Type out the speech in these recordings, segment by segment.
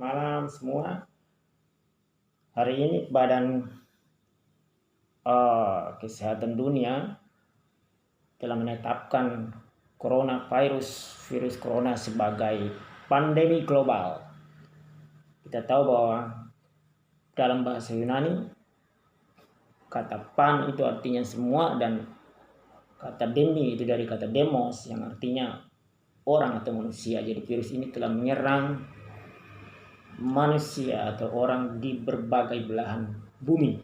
malam semua. Hari ini Badan Kesehatan Dunia telah menetapkan virus corona sebagai pandemi global. Kita tahu bahwa dalam bahasa Yunani kata pan itu artinya semua, dan kata demi itu dari kata demos yang artinya orang atau manusia. Jadi virus ini telah menyerang manusia atau orang di berbagai belahan bumi,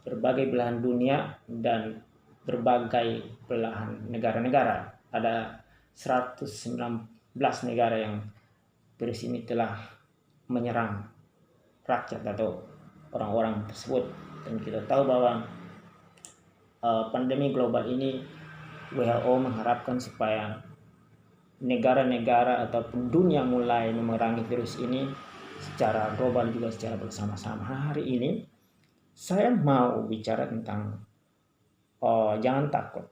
berbagai belahan dunia, dan berbagai belahan negara-negara. Ada 119 negara yang virus ini telah menyerang rakyat atau orang-orang tersebut. Dan kita tahu bahwa pandemi global ini WHO mengharapkan supaya negara-negara ataupun dunia mulai memerangi virus ini secara global juga secara bersama-sama. Hari ini saya mau bicara tentang jangan takut.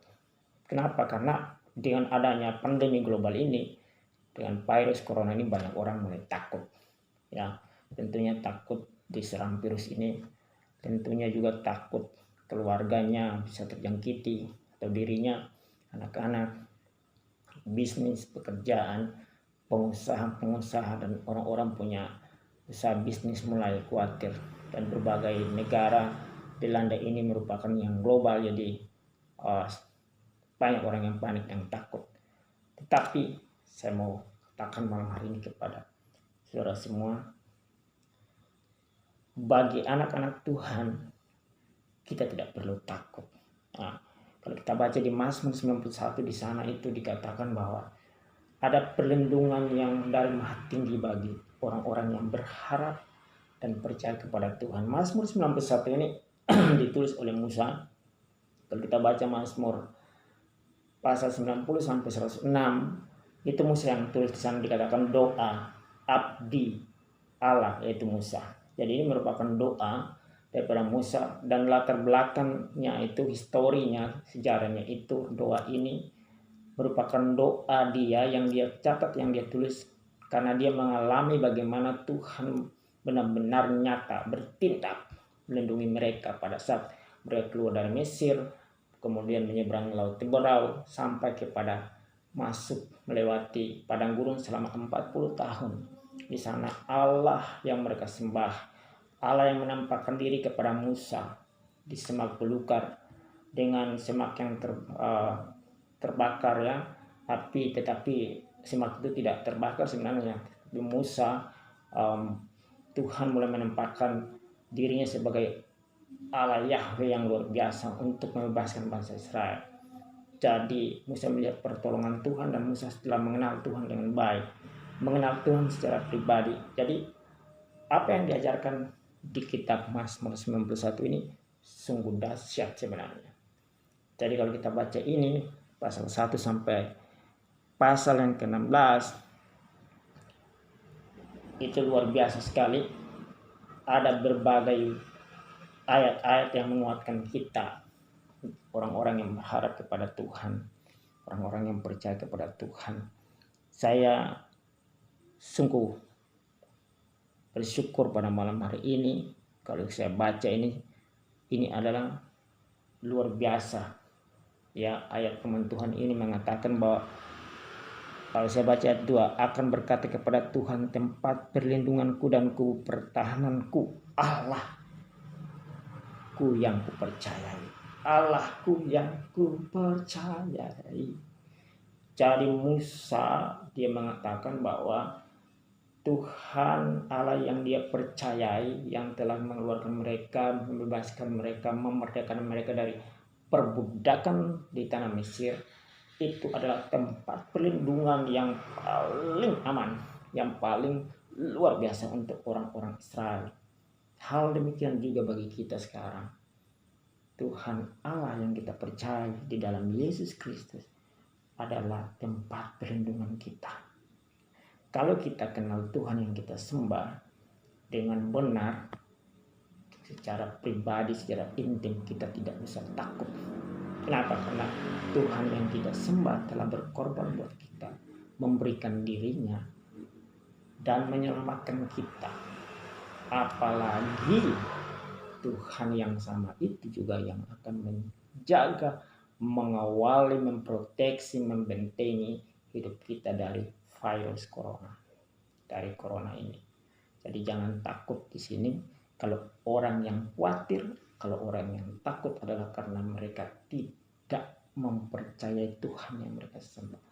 Kenapa? Karena dengan adanya pandemi global ini, dengan virus corona ini, banyak orang mulai takut. Ya, tentunya takut diserang virus ini, tentunya juga takut keluarganya bisa terjangkiti atau dirinya, anak-anak, bisnis, pekerjaan, pengusaha, dan orang-orang punya usaha bisnis mulai khawatir. Dan berbagai negara dilanda ini merupakan yang global, jadi banyak orang yang panik, yang takut. Tetapi saya mau katakan malam hari ini kepada saudara semua, bagi anak-anak Tuhan kita tidak perlu takut. Kalau kita baca di Mazmur 91, di sana itu dikatakan bahwa ada perlindungan yang dari Maha Tinggi bagi orang-orang yang berharap dan percaya kepada Tuhan. Mazmur 91 ini ditulis oleh Musa. Kalau kita baca Mazmur pasal 90 sampai 106, itu Musa yang tulis. Di sana dikatakan doa abdi Allah, yaitu Musa. Jadi ini merupakan doa daripada Musa, dan latar belakangnya itu, historinya, sejarahnya itu, doa ini merupakan doa dia yang dia catat, yang dia tulis karena dia mengalami bagaimana Tuhan benar-benar nyata bertindak melindungi mereka pada saat mereka keluar dari Mesir, kemudian menyeberang Laut Teberau sampai kepada masuk melewati padang gurun selama 40 tahun. Di sana Allah yang mereka sembah, Allah yang menampakkan diri kepada Musa di semak belukar dengan semak yang terbakar, ya, api, tetapi semak itu tidak terbakar sebenarnya. Di Musa Tuhan mulai menampakkan dirinya sebagai Allah Yahweh yang luar biasa untuk membebaskan bangsa Israel. Jadi Musa melihat pertolongan Tuhan, dan Musa setelah mengenal Tuhan dengan baik, mengenal Tuhan secara pribadi. Jadi apa yang diajarkan di kitab Mazmur 91 ini sungguh dahsyat sebenarnya. Jadi kalau kita baca ini pasal 1 sampai pasal yang ke-16, itu luar biasa sekali. Ada berbagai ayat-ayat yang menguatkan kita, orang-orang yang berharap kepada Tuhan, orang-orang yang percaya kepada Tuhan. Saya sungguh bersyukur pada malam hari ini. Kalau saya baca ini adalah luar biasa. Ya, ayat firman Tuhan ini mengatakan bahwa, kalau saya baca ayat 2, akan berkata kepada Tuhan, tempat perlindunganku dan kubu pertahananku, Allahku yang kupercayai, Allahku yang kupercayai. Jadi Musa dia mengatakan bahwa Tuhan Allah yang dia percayai, yang telah mengeluarkan mereka, membebaskan mereka, memerdekakan mereka dari perbudakan di tanah Mesir, itu adalah tempat perlindungan yang paling aman, yang paling luar biasa untuk orang-orang Israel. Hal demikian juga bagi kita sekarang. Tuhan Allah yang kita percaya di dalam Yesus Kristus adalah tempat perlindungan kita. Kalau kita kenal Tuhan yang kita sembah dengan benar, secara pribadi, secara intim, kita tidak bisa takut. Kenapa? Karena Tuhan yang kita sembah telah berkorban buat kita, memberikan dirinya dan menyelamatkan kita. Apalagi Tuhan yang sama itu juga yang akan menjaga, mengawali, memproteksi, membentengi hidup kita dari virus corona, dari corona ini. Jadi jangan takut di sini. Kalau orang yang khawatir, kalau orang yang takut adalah karena mereka tidak mempercayai Tuhan yang mereka sembah.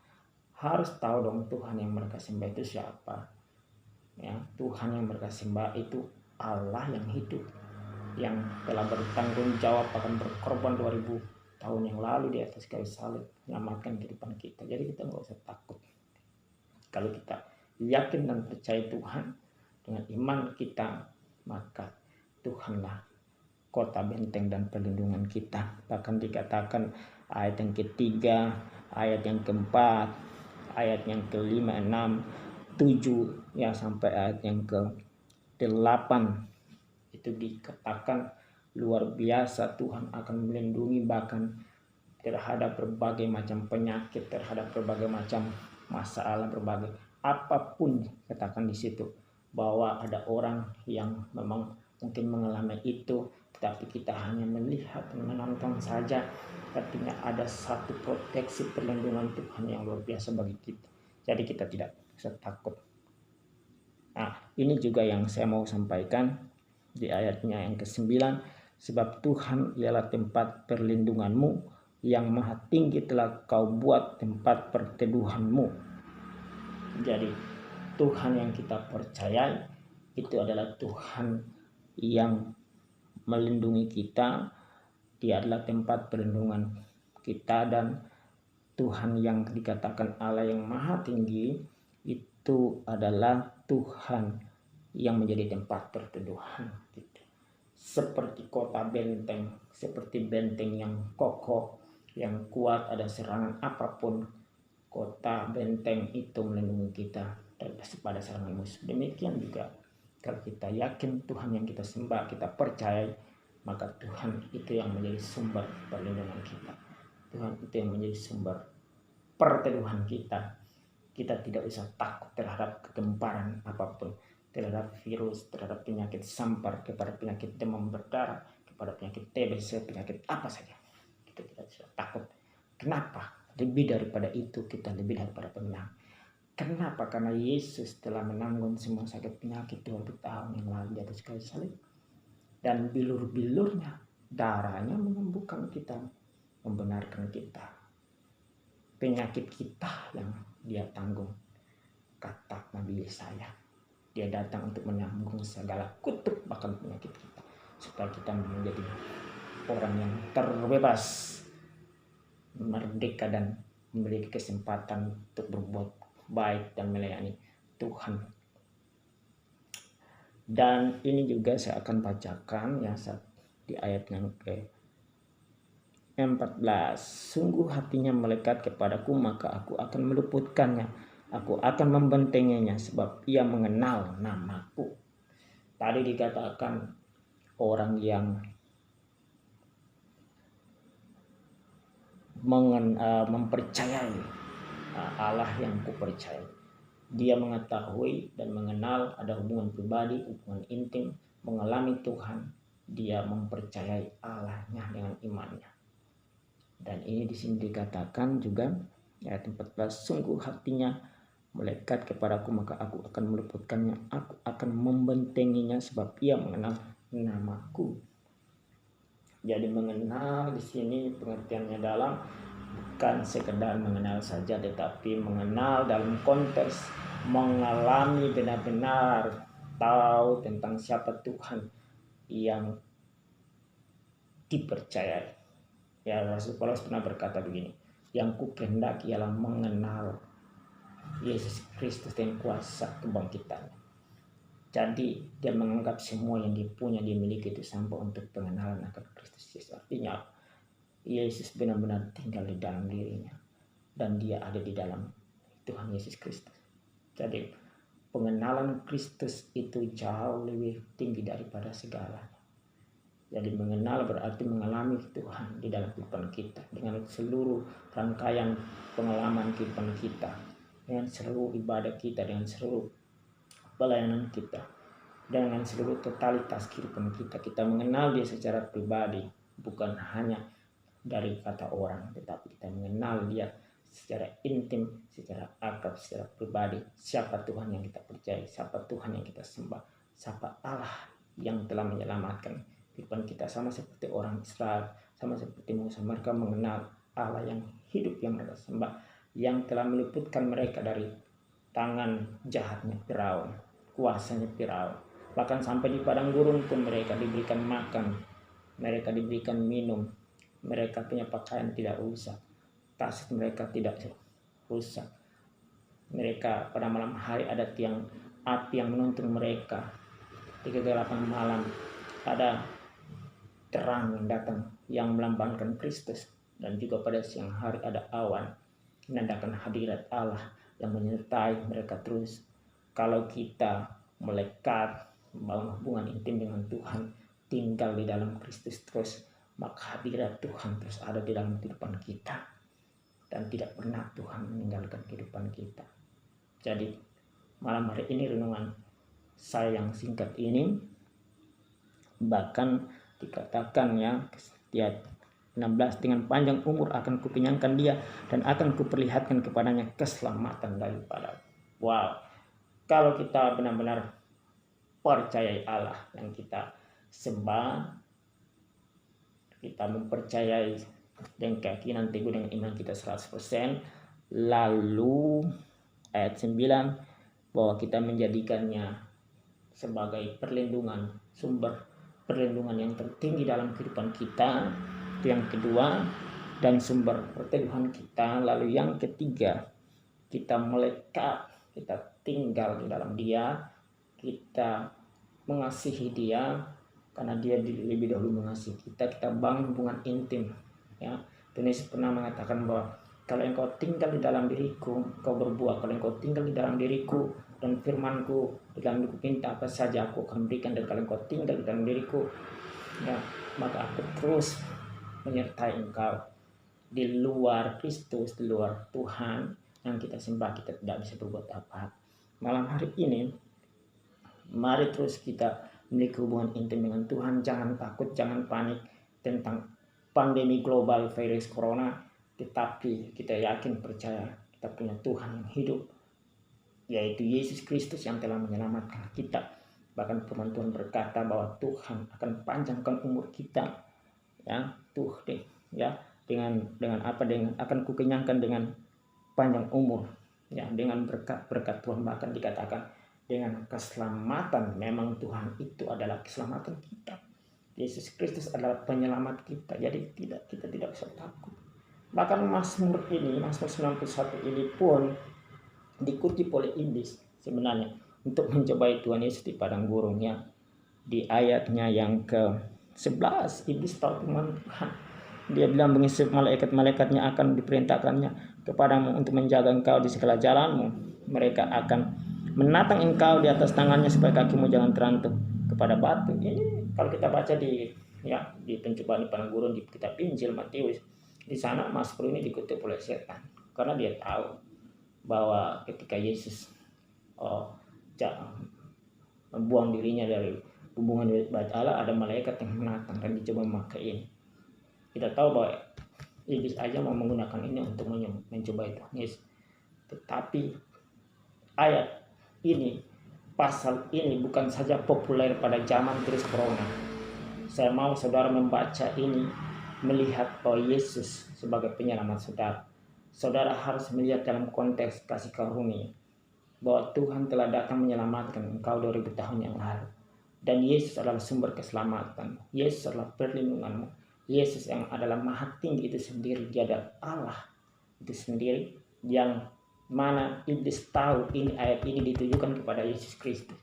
Harus tahu dong Tuhan yang mereka sembah itu siapa. Ya, Tuhan yang mereka sembah itu Allah yang hidup, yang telah bertanggung jawab akan berkorban 2000 tahun yang lalu di atas kayu salib, menyelamatkan kehidupan kita. Jadi kita nggak usah takut. Kalau kita yakin dan percaya Tuhan dengan iman kita, maka Tuhanlah kota benteng dan perlindungan kita. Bahkan dikatakan ayat yang ketiga, ayat yang keempat, ayat yang kelima, enam, tujuh, ya sampai ayat yang ke-8 itu dikatakan luar biasa Tuhan akan melindungi bahkan terhadap berbagai macam penyakit, terhadap berbagai macam masalah, berbagai apapun katakan di situ, bahwa ada orang yang memang mungkin mengalami itu, tetapi kita hanya melihat dan menonton saja. Artinya ada satu proteksi perlindungan Tuhan yang luar biasa bagi kita. Jadi kita tidak usah takut. Nah, ini juga yang saya mau sampaikan di ayatnya yang ke-9. Sebab Tuhan ialah tempat perlindunganmu, yang maha tinggi telah kau buat tempat perteduhanmu. Jadi Tuhan yang kita percayai itu adalah Tuhan yang melindungi kita. Dia adalah tempat perlindungan kita, dan Tuhan yang dikatakan Allah yang maha tinggi itu adalah Tuhan yang menjadi tempat perteduhan kita. Seperti kota benteng, seperti benteng yang kokoh, yang kuat, ada serangan apapun, kota benteng itu melindungi kita daripada serangan musuh. Demikian juga kalau kita yakin Tuhan yang kita sembah, kita percaya, maka Tuhan itu yang menjadi sumber perlindungan kita. Tuhan itu yang menjadi sumber perteduhan kita. Kita tidak usah takut terhadap kegemparan apapun, terhadap virus, terhadap penyakit sampar, kepada penyakit demam berdarah, kepada penyakit TBC, penyakit apa saja. Kita tidak usah takut. Kenapa? Lebih daripada itu, kita lebih daripada pemenang. Kenapa? Karena Yesus telah menanggung semua sakit penyakit 2000 tahun yang lalu di atas kayu salib. Dan bilur-bilurnya, darahnya menyembuhkan kita, membenarkan kita. Penyakit kita yang dia tanggung. Kata Nabi Yesaya, dia datang untuk menyambung segala kutuk bahkan penyakit kita, supaya kita menjadi orang yang terbebas, merdeka, dan memiliki kesempatan untuk berbuat baik dan melayani Tuhan. Dan ini juga saya akan bacakan ya di ayat yang ke-14. Sungguh hatinya melekat kepadaku, maka aku akan meluputkannya. Aku akan membentenginya, sebab ia mengenal namaku. Tadi dikatakan orang yang mempercayai Allah yang kupercayai. Dia mengetahui dan mengenal, ada hubungan pribadi, hubungan intim, mengalami Tuhan. Dia mempercayai Allahnya dengan imannya. Dan ini di sini dikatakan juga ayat 14, sungguh hatinya melekat kepadaku, maka aku akan meluputkannya, aku akan membentenginya, sebab ia mengenal namaku. Jadi mengenal di sini pengertiannya dalam bukan sekedar mengenal saja, tetapi mengenal dalam konteks mengalami benar-benar tahu tentang siapa Tuhan yang dipercayai. Ya, Rasul Paulus pernah berkata begini, yang kukehendaki ialah mengenal Yesus Kristus dan kuasa kebangkitannya. Jadi dia menganggap semua yang dipunya, dimiliki itu sampai untuk pengenalan akan Kristus Yesus. Artinya Yesus benar-benar tinggal di dalam dirinya, dan dia ada di dalam Tuhan Yesus Kristus. Jadi pengenalan Kristus itu jauh lebih tinggi daripada segalanya. Jadi mengenal berarti mengalami Tuhan di dalam kehidupan kita, dengan seluruh rangkaian pengalaman kehidupan kita, dengan seluruh ibadah kita, dengan seluruh pelayanan kita, dengan seluruh totalitas kehidupan kita. Kita mengenal Dia secara pribadi, bukan hanya dari kata orang, tetapi kita mengenal Dia secara intim, secara akrab, secara pribadi. Siapa Tuhan yang kita percaya, siapa Tuhan yang kita sembah, siapa Allah yang telah menyelamatkan kehidupan kita. Sama seperti orang Israel, sama seperti Musa, mereka mengenal Allah yang hidup yang mereka sembah, yang telah meluputkan mereka dari tangan jahatnya Firaun, kuasanya Firaun. Bahkan sampai di padang gurun pun mereka diberikan makan, mereka diberikan minum, mereka punya pakaian tidak rusak, tas mereka tidak rusak. Mereka pada malam hari ada tiang api yang menuntun mereka. Di kegelapan malam ada terang yang datang yang melambangkan Kristus, dan juga pada siang hari ada awan menandakan hadirat Allah yang menyertai mereka terus. Kalau kita melekat, membangun hubungan intim dengan Tuhan, tinggal di dalam Kristus terus, maka hadirat Tuhan terus ada di dalam kehidupan kita, dan tidak pernah Tuhan meninggalkan kehidupan kita. Jadi malam hari ini renungan saya yang singkat ini, bahkan dikatakan ya, ayat 16, dengan panjang umur akan kukenyangkan dia dan akan kuperlihatkan kepadanya keselamatan daripada. Wow, kalau kita benar-benar percayai Allah yang kita sembah, kita mempercayai dengan keyakinan teguh dengan iman kita 100%, lalu ayat 9, bahwa kita menjadikannya sebagai perlindungan, sumber perlindungan yang tertinggi dalam kehidupan kita. Itu yang kedua, dan sumber perteduhan kita. Lalu yang ketiga, kita melekat, kita tinggal di dalam Dia, kita mengasihi Dia karena Dia lebih dahulu mengasihi kita. Kita bangun hubungan intim ya. Tuhan Yesus pernah mengatakan bahwa kalau engkau tinggal di dalam diriku, engkau berbuah. Kalau engkau tinggal di dalam diriku dan firmanku di dalam diriku, minta apa saja aku akan berikan. Dan kalau engkau tinggal di dalam diriku ya, maka aku terus menyertai engkau. Di luar Kristus, di luar Tuhan yang kita sembah, kita tidak bisa berbuat apa. Malam hari ini, mari terus kita memiliki hubungan intim dengan Tuhan. Jangan takut, jangan panik tentang pandemi global virus corona, tetapi kita yakin, percaya kita punya Tuhan yang hidup, yaitu Yesus Kristus yang telah menyelamatkan kita. Bahkan firman Tuhan berkata bahwa Tuhan akan panjangkan umur kita ya, dengan apa, dengan akan kukenyangkan dengan panjang umur ya, dengan berkat Tuhan. Bahkan dikatakan dengan keselamatan. Memang Tuhan itu adalah keselamatan kita. Yesus Kristus adalah penyelamat kita. Jadi kita tidak usah takut. Bahkan Mazmur 91 ini pun dikutip oleh Iblis sebenarnya untuk mencobai Tuhan Yesus di padang gurun ya. Di ayatnya yang ke-11, Iblis tahu firman Tuhan. Dia bilang begini, malaikat-malaikatnya akan diperintahkannya kepadamu untuk menjaga engkau di segala jalanmu. Mereka akan menatang engkau di atas tangannya supaya kakimu jangan terantuk kepada batu. Ini kalau kita baca di pencobaan di padang gurun di kitab Injil Matius, di sana Mazmur ini dikutip oleh setan karena dia tahu bahwa ketika Yesus membuang dirinya dari hubungan dengan Bait Allah, ada malaikat yang menatang dan dicoba memakai ini. Kita tahu bahwa Iblis aja mau menggunakan ini untuk mencoba Tuhan Yesus. Tetapi ayat ini, pasal ini bukan saja populer pada zaman virus corona. Saya mau saudara membaca ini, melihat bahwa Yesus sebagai penyelamat saudara. Saudara harus melihat dalam konteks kasih karunia bahwa Tuhan telah datang menyelamatkan engkau 2000 tahun yang lalu. Dan Yesus adalah sumber keselamatan. Yesus adalah perlindunganmu. Yesus yang adalah maha tinggi itu sendiri. Dia adalah Allah itu sendiri, yang mana Iblis tahu ini, ayat ini ditujukan kepada Yesus Kristus.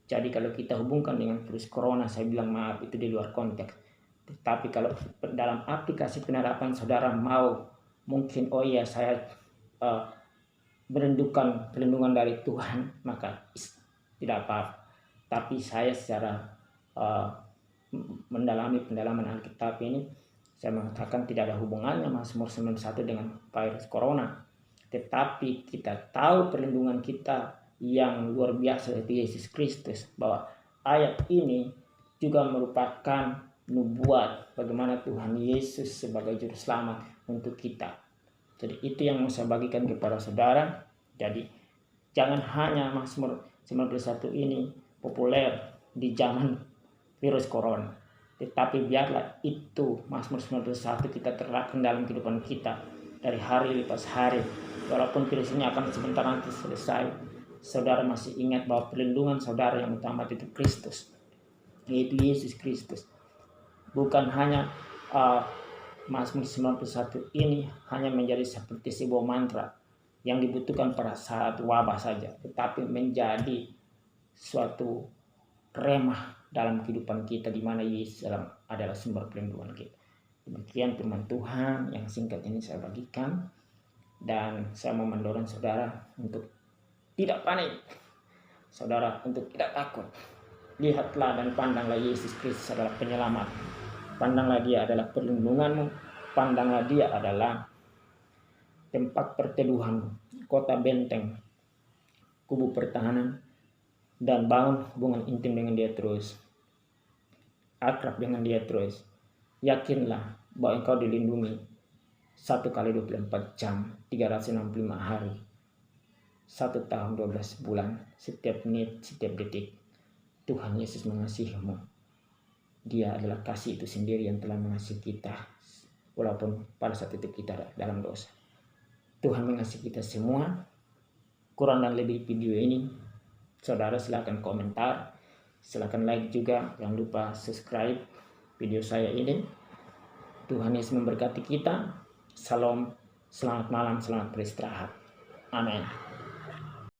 Jadi kalau kita hubungkan dengan virus corona, saya bilang maaf, itu di luar konteks. Tetapi kalau dalam aplikasi penerapan saudara mau, mungkin saya merindukan perlindungan dari Tuhan, maka tidak apa-apa. Tapi saya secara mendalami pendalaman Alkitab ini, saya mengatakan tidak ada hubungannya Mazmur 91 dengan virus corona. Tetapi kita tahu perlindungan kita yang luar biasa yaitu Yesus Kristus, bahwa ayat ini juga merupakan nubuat bagaimana Tuhan Yesus sebagai juru selamat untuk kita. Jadi itu yang mau saya bagikan kepada saudara. Jadi jangan hanya Mazmur 91 ini populer di zaman virus corona, tetapi biarlah itu Mazmur 91 kita terapkan dalam kehidupan kita dari hari lepas hari. Walaupun virus ini akan sebentar nanti selesai, saudara masih ingat bahwa perlindungan saudara yang utama itu Kristus, yaitu Yesus Kristus. Bukan hanya Mazmur 91 ini hanya menjadi seperti sebuah mantra yang dibutuhkan pada saat wabah saja, tetapi menjadi suatu remah dalam kehidupan kita, di mana Yesus adalah sumber perlindungan kita. Demikian firman Tuhan yang singkat ini saya bagikan, dan saya mau mendorong saudara untuk tidak panik, saudara untuk tidak takut. Lihatlah dan pandanglah Yesus Kristus adalah penyelamat. Pandanglah dia adalah perlindunganmu. Pandanglah dia adalah tempat perteduhanmu, kota benteng, kubu pertahanan, dan bangun hubungan intim dengan dia terus. Akrab dengan dia terus. Yakinlah bahwa engkau dilindungi 1 kali 24 jam, 365 hari, 1 tahun 12 bulan, setiap menit, setiap detik. Tuhan Yesus mengasihimu. Dia adalah kasih itu sendiri yang telah mengasihi kita, walaupun pada saat itu kita dalam dosa. Tuhan mengasihi kita semua. Kurang dan lebih video ini, saudara silakan komentar, silakan like juga, jangan lupa subscribe video saya ini. Tuhan Yesus memberkati kita. Salam, selamat malam, selamat beristirahat. Amin.